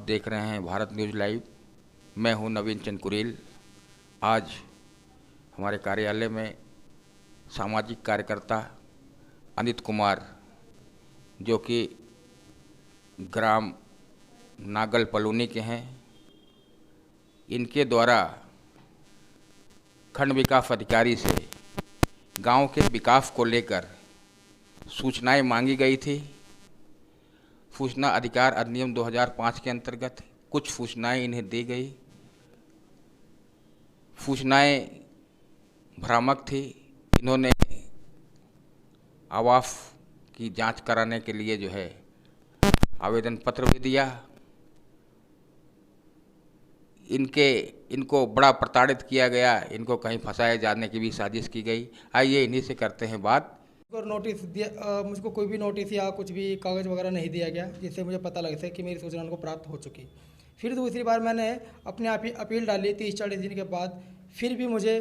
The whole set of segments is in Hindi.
देख रहे हैं भारत न्यूज़ लाइव। मैं हूं नवीन चंद कुरेल। आज हमारे कार्यालय में सामाजिक कार्यकर्ता अनित कुमार, जो कि ग्राम नागल पलोनी के हैं, इनके द्वारा खंड विकास अधिकारी से गांव के विकास को लेकर सूचनाएं मांगी गई थी। सूचना अधिकार अधिनियम 2005 के अंतर्गत कुछ सूचनाएं इन्हें दी गई। सूचनाएं भ्रामक थी। इन्होंने आवास की जांच कराने के लिए जो है आवेदन पत्र भी दिया। इनको बड़ा प्रताड़ित किया गया, इनको कहीं फंसाए जाने की भी साजिश की गई। आइए इन्हीं से करते हैं बात। और नोटिस दिया, मुझको कोई भी नोटिस या कुछ भी कागज़ वगैरह नहीं दिया गया जिससे मुझे पता लग सके कि मेरी सूचना उनको प्राप्त हो चुकी। फिर दूसरी बार मैंने अपने आप ही अपील डाली 30-40 दिन के बाद। फिर भी मुझे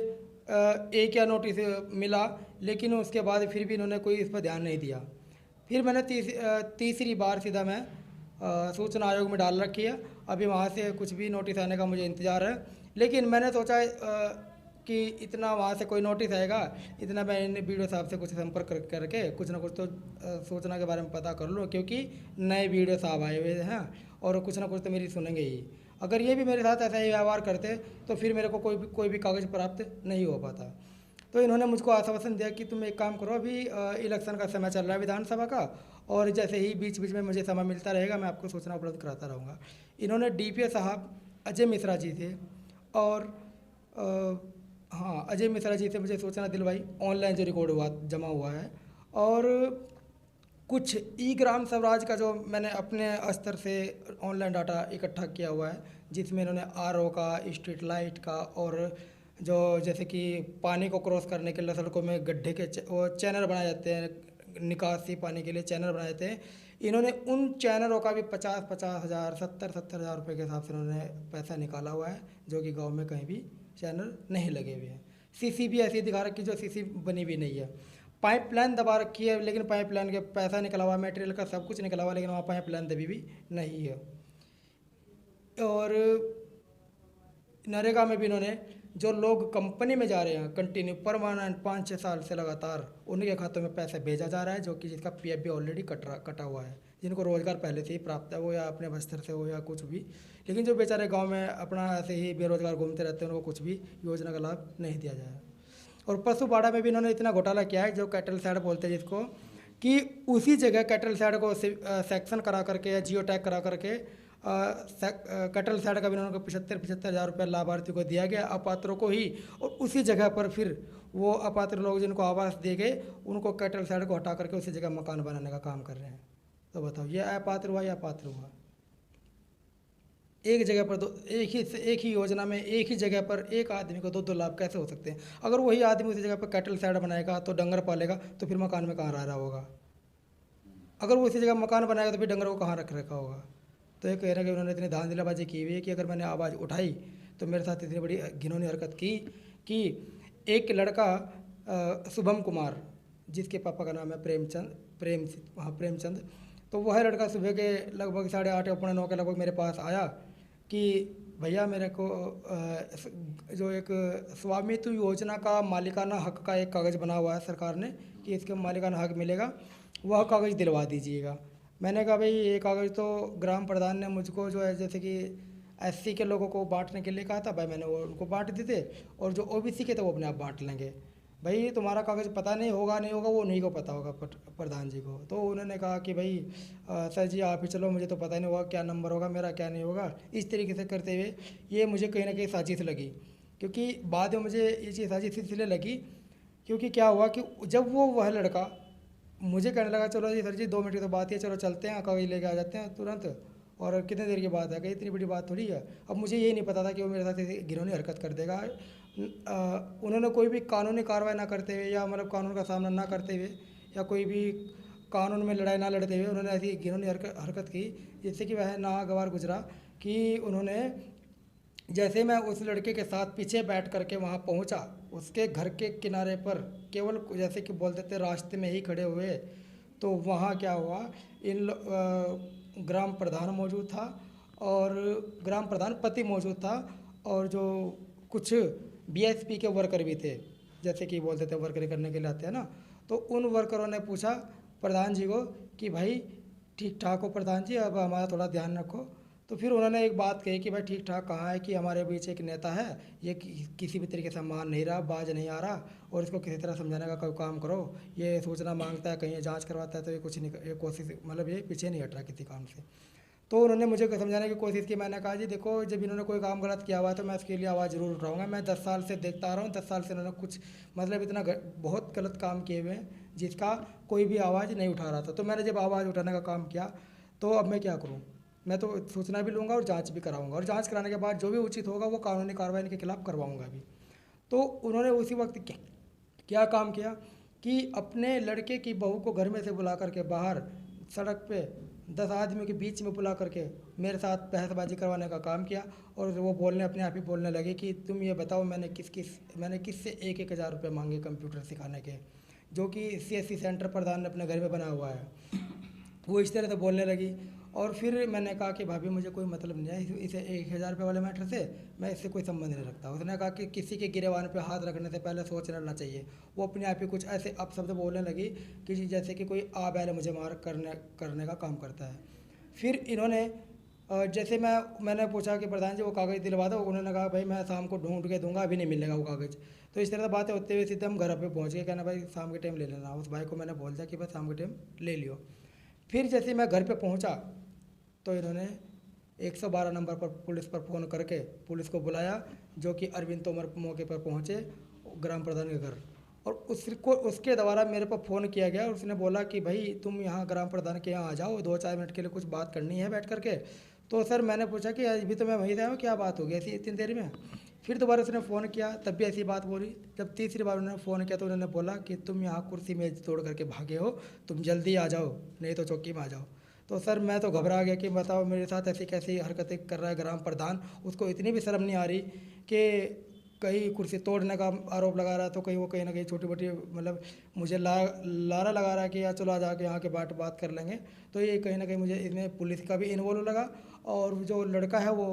एक या नोटिस मिला, लेकिन उसके बाद फिर भी इन्होंने कोई इस पर ध्यान नहीं दिया। फिर मैंने तीसरी बार सीधा मैं सूचना आयोग में डाल रखी है। अभी वहाँ से कुछ भी नोटिस आने का मुझे इंतज़ार है, लेकिन मैंने सोचा कि इतना वहाँ से कोई नोटिस आएगा, इतना मैं इन वीडियो साहब से कुछ संपर्क करके कुछ ना कुछ तो सूचना के बारे में पता कर लूँ, क्योंकि नए वीडियो साहब आए हुए हैं और कुछ ना कुछ तो मेरी सुनेंगे ही। अगर ये भी मेरे साथ ऐसा ही व्यवहार करते तो फिर मेरे को कोई भी कागज़ प्राप्त नहीं हो पाता। तो इन्होंने मुझको आश्वासन दिया कि तुम एक काम करो, अभी इलेक्शन का समय चल रहा है विधानसभा का, और जैसे ही बीच बीच में मुझे समय मिलता रहेगा मैं आपको सूचना उपलब्ध कराता रहूँगा। इन्होंने डीपीओ साहब अजय मिश्रा जी थे और हाँ, अजय मिश्रा जी से मुझे सूचना दिलवाई, ऑनलाइन जो रिकॉर्ड हुआ जमा हुआ है। और कुछ ई ग्राम स्वराज का जो मैंने अपने स्तर से ऑनलाइन डाटा इकट्ठा किया हुआ है, जिसमें इन्होंने आरओ का, स्ट्रीट लाइट का, और जो जैसे कि पानी को क्रॉस करने के लिए सड़कों में गड्ढे के वो चैनल बनाए जाते हैं, निकासी पानी के लिए चैनल बनाए जाते हैं, इन्होंने उन चैनलों का भी 50-50 हज़ार, 70-70 हज़ार रुपये के हिसाब से इन्होंने पैसा निकाला हुआ है, जो कि गाँव में कहीं भी चैनल नहीं लगे हुए हैं। सीसी भी ऐसी दिखा रखी जो सीसी बनी भी नहीं है। पाइपलाइन दबा रखी है, लेकिन पाइपलाइन के पैसा निकला हुआ, मटेरियल का सब कुछ निकला हुआ, लेकिन वहाँ पाइपलाइन दबी भी नहीं है। और नरेगा में भी इन्होंने जो लोग कंपनी में जा रहे हैं कंटिन्यू परमानेंट 5-6 साल से लगातार, उनके खातों में पैसा भेजा जा रहा है, जो कि जिसका पीएफ भी ऑलरेडी कटा हुआ है, जिनको रोज़गार पहले से ही प्राप्त है, वो या अपने बस्तर से हो या कुछ भी। लेकिन जो बेचारे गांव में अपना ऐसे ही बेरोजगार घूमते रहते हैं, उनको कुछ भी योजना का लाभ नहीं दिया जाए। और पशुपाड़ा में भी इन्होंने इतना घोटाला किया है, जो कैटल साइड बोलते हैं जिसको, कि उसी जगह कैटल साइड को सेक्शन करा करके या जियो टैग करा करके कैटल साइड का भी इन्होंने 75-75 हज़ार रुपये लाभार्थी को दिया गया, अपात्रों को ही। और उसी जगह पर फिर वो अपात्र लोग जिनको आवास दिए गए, उनको कैटल साइड को हटा करके उसी जगह मकान बनाने का काम कर रहे हैं। तो बताओ, ये अपात्र हुआ या पात्र हुआ? एक जगह पर एक ही योजना में एक ही जगह पर एक आदमी को 2-2 लाभ कैसे हो सकते हैं? अगर वही आदमी उसी जगह पर कैटल साइड बनाएगा तो डंगर पालेगा, तो फिर मकान में कहाँ रह रहा होगा? अगर वो उसी जगह मकान बनाएगा तो फिर डंगर को कहाँ रख रखा होगा? तो ये कह रहे हैं कि उन्होंने इतनी धांधलीबाजी की हुई है कि अगर मैंने आवाज़ उठाई तो मेरे साथ इतनी बड़ी घिनौनी हरकत की कि एक लड़का शुभम कुमार, जिसके पापा का नाम है प्रेमचंद, तो वह लड़का सुबह के लगभग 8:30 या 8:45 के लगभग मेरे पास आया कि भैया मेरे को जो एक स्वामित्व योजना का मालिकाना हक का एक कागज़ बना हुआ है सरकार ने कि इसके मालिकाना हक मिलेगा, वह कागज़ दिलवा दीजिएगा। मैंने कहा भाई ये कागज़ तो ग्राम प्रधान ने मुझको जो है जैसे कि एससी के लोगों को बांटने के लिए कहा था, भाई मैंने वो उनको बांट दिए थे, और जो ओबीसी के थे वो अपने आप बांट लेंगे। भाई तुम्हारा कागज़ पता नहीं होगा वो नहीं को पता होगा प्रधान जी को। तो उन्होंने कहा कि भाई सर जी आप ही चलो, मुझे तो पता नहीं होगा क्या नंबर होगा मेरा, क्या नहीं होगा। इस तरीके से करते हुए ये मुझे कहीं ना कहीं साजिश लगी, क्योंकि बाद में मुझे ये चीज़ साजिश इसलिए लगी क्योंकि क्या हुआ कि जब वह लड़का मुझे कहने लगा चलो जी सर जी 2 मिनट की तो बात है, चलो चलते हैं, कागज़ लेके आ जाते हैं तुरंत, और कितने देर की बात है, कहीं इतनी बड़ी बात थोड़ी है। अब मुझे ये नहीं पता था कि वो मेरे साथ ऐसी घिनौनी हरकत कर देगा। उन्होंने कोई भी कानूनी कार्रवाई ना करते हुए या मतलब कानून का सामना ना करते हुए या कोई भी कानून में लड़ाई ना लड़ते हुए उन्होंने ऐसी घिनौनी हरकत की, जिससे कि वह नागवार गुजरा कि उन्होंने जैसे मैं उस लड़के के साथ पीछे बैठ करके वहाँ पहुँचा, उसके घर के किनारे पर केवल जैसे कि बोल देते रास्ते में ही खड़े हुए, तो वहाँ क्या हुआ, ग्राम प्रधान मौजूद था और ग्राम प्रधान पति मौजूद था, और जो कुछ बीएसपी के वर्कर भी थे, जैसे कि बोलते थे वर्करी करने के लिए आते हैं ना, तो उन वर्करों ने पूछा प्रधान जी को कि भाई ठीक ठाक हो प्रधान जी, अब हमारा थोड़ा ध्यान रखो। तो फिर उन्होंने एक बात कही कि भाई ठीक ठाक कहाँ है, कि हमारे बीच एक नेता है, ये किसी भी तरीके से मान नहीं रहा, बाज नहीं आ रहा, और इसको किसी तरह समझाने का कोई काम करो। ये सूचना मांगता है, कहीं जांच करवाता है, तो ये कुछ नहीं, ये कोशिश मतलब ये पीछे नहीं हट रहा किसी काम से। तो उन्होंने मुझे समझाने की कोशिश की। मैंने कहा जी देखो, जब इन्होंने कोई काम गलत किया हुआ है तो मैं इसके लिए आवाज़ ज़रूर उठाऊंगा। मैं 10 साल से देखता आ रहा हूँ, 10 साल से इन्होंने कुछ मतलब इतना बहुत गलत काम किए हुए हैं जिसका कोई भी आवाज़ नहीं उठा रहा था। तो मैंने जब आवाज़ उठाने का काम किया, तो अब मैं क्या करूँ, मैं तो सूचना भी लूँगा और जाँच भी कराऊँगा, और जाँच कराने के बाद जो भी उचित होगा वो कानूनी कार्रवाई इनके खिलाफ़ करवाऊँगा भी। तो उन्होंने उसी वक्त क्या काम किया कि अपने लड़के की बहू को घर में से बुला करके बाहर सड़क पे 10 आदमियों के बीच में बुला करके मेरे साथ बहसबाजी करवाने का काम किया। और वो बोलने अपने आप ही बोलने लगे कि तुम ये बताओ मैंने किससे 1,000 रुपये मांगे कंप्यूटर सिखाने के, जो कि CSC सेंटर प्रधान ने अपने घर में बना हुआ है। वो इस तरह से बोलने लगी। और फिर मैंने कहा कि भाभी मुझे कोई मतलब नहीं है इसे 1,000 रुपये वाले मैटर से, मैं इससे कोई संबंध नहीं रखता। उसने कहा कि किसी के गिरेबान पे हाथ रखने से पहले सोच लेना चाहिए। वो अपने आप ही कुछ ऐसे अपशब्द बोलने लगी कि जैसे कि कोई आ बैल मुझे मार करने का काम करता है। फिर इन्होंने जैसे मैंने पूछा कि प्रधान जी वो कागज़ दिलवा दो, उन्होंने कहा भाई मैं शाम को ढूंढ के दूंगा, अभी नहीं मिलेगा वो कागज़। तो इस तरह से बातें होते हुए सीधे हम घर पे पहुंच गए। कहना भाई शाम के टाइम ले लेना। उस भाई को मैंने बोल दिया कि भाई शाम के टाइम ले लियो। फिर जैसे मैं घर पे पहुंचा तो इन्होंने 112 नंबर पर पुलिस पर फ़ोन करके पुलिस को बुलाया, जो कि अरविंद तोमर मौके पर पहुंचे ग्राम प्रधान के घर। और उसके द्वारा मेरे पर फ़ोन किया गया, और उसने बोला कि भाई तुम यहाँ ग्राम प्रधान के यहाँ आ जाओ, 2-4 मिनट के लिए कुछ बात करनी है बैठ करके। तो सर मैंने पूछा कि अभी तो मैं वहीं आया हूँ, क्या बात हो गई ऐसी इतनी देर में। फिर दोबारा उसने फ़ोन किया, तब भी ऐसी बात बोली। जब तीसरी बार उन्होंने फ़ोन किया तो उन्होंने बोला कि तुम यहाँ कुर्सी मेज तोड़ करके भागे हो, तुम जल्दी आ जाओ नहीं तो चौकी में आ जाओ। तो सर मैं तो घबरा गया कि बताओ मेरे साथ ऐसी कैसी हरकतें कर रहा है ग्राम प्रधान। उसको इतनी भी शर्म नहीं आ रही कि कहीं कुर्सी तोड़ने का आरोप लगा रहा है, तो कहीं वो कहीं ना कहीं छोटी मोटी मतलब मुझे लारा लगा रहा है कि यार चलो आ जाके यहाँ के बात कर लेंगे। तो ये कहीं ना कहीं मुझे इसमें पुलिस का भी इन्वॉल्व लगा, और जो लड़का है वो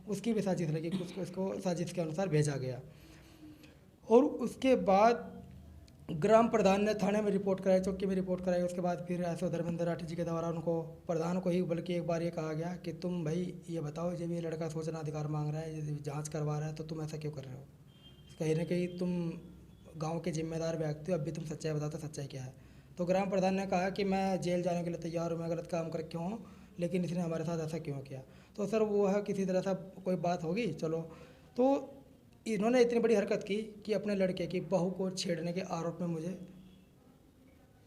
उसकी भी साजिश लगी कि उसको साजिश के अनुसार भेजा गया। और उसके बाद ग्राम प्रधान ने थाने में रिपोर्ट कराई, चौकी में रिपोर्ट कराई। उसके बाद फिर ऐसे धर्मेंद्र राठी जी के द्वारा उनको प्रधान को ही बल्कि एक बार ये कहा गया कि तुम भाई ये बताओ जब ये लड़का सूचना अधिकार मांग रहा है, यदि जांच करवा रहा है, तो तुम ऐसा क्यों कर रहे हो। कहीं ना कहीं तुम गांव के जिम्मेदार व्यक्ति हो, अब भी तुम सच्चाई बताओ तो सच्चाई क्या है। तो ग्राम प्रधान ने कहा कि मैं जेल जाने के लिए तैयार हूँ, मैं गलत काम कर क्यों हूँ, लेकिन इसने हमारे साथ ऐसा क्यों किया। तो सर वो है किसी तरह से कोई बात होगी चलो। तो इन्होंने इतनी बड़ी हरकत की कि अपने लड़के की बहू को छेड़ने के आरोप में मुझे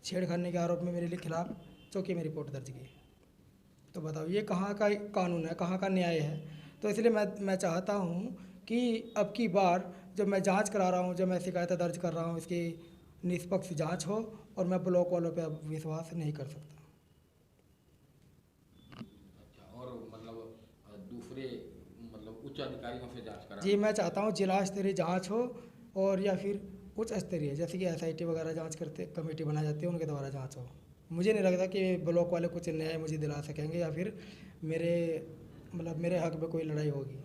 छेड़खानी के आरोप में मेरे लिए खिलाफ चौकी में रिपोर्ट दर्ज की। तो बताओ ये कहाँ का कानून है, कहाँ का न्याय है। तो इसलिए मैं चाहता हूँ कि अब की बार जब मैं जांच करा रहा हूँ, जब मैं शिकायतें दर्ज कर रहा हूँ, इसकी निष्पक्ष जांच हो, और मैं ब्लॉक वालों पे अब विश्वास नहीं कर सकता। अच्छा, और मतलब दूसरे मतलब उच्च अधिकारियों से जांच करा? जी मैं चाहता हूँ जिला स्तरीय जाँच हो, और या फिर उच्च स्तरीय जैसे कि SIT वगैरह जांच करते कमेटी बनाई जाती है उनके द्वारा जांच हो। मुझे नहीं लगता कि ब्लॉक वाले कुछ न्याय मुझे दिला सकेंगे, या फिर मेरे मतलब मेरे हक में कोई लड़ाई होगी,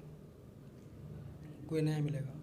कोई न्याय मिलेगा।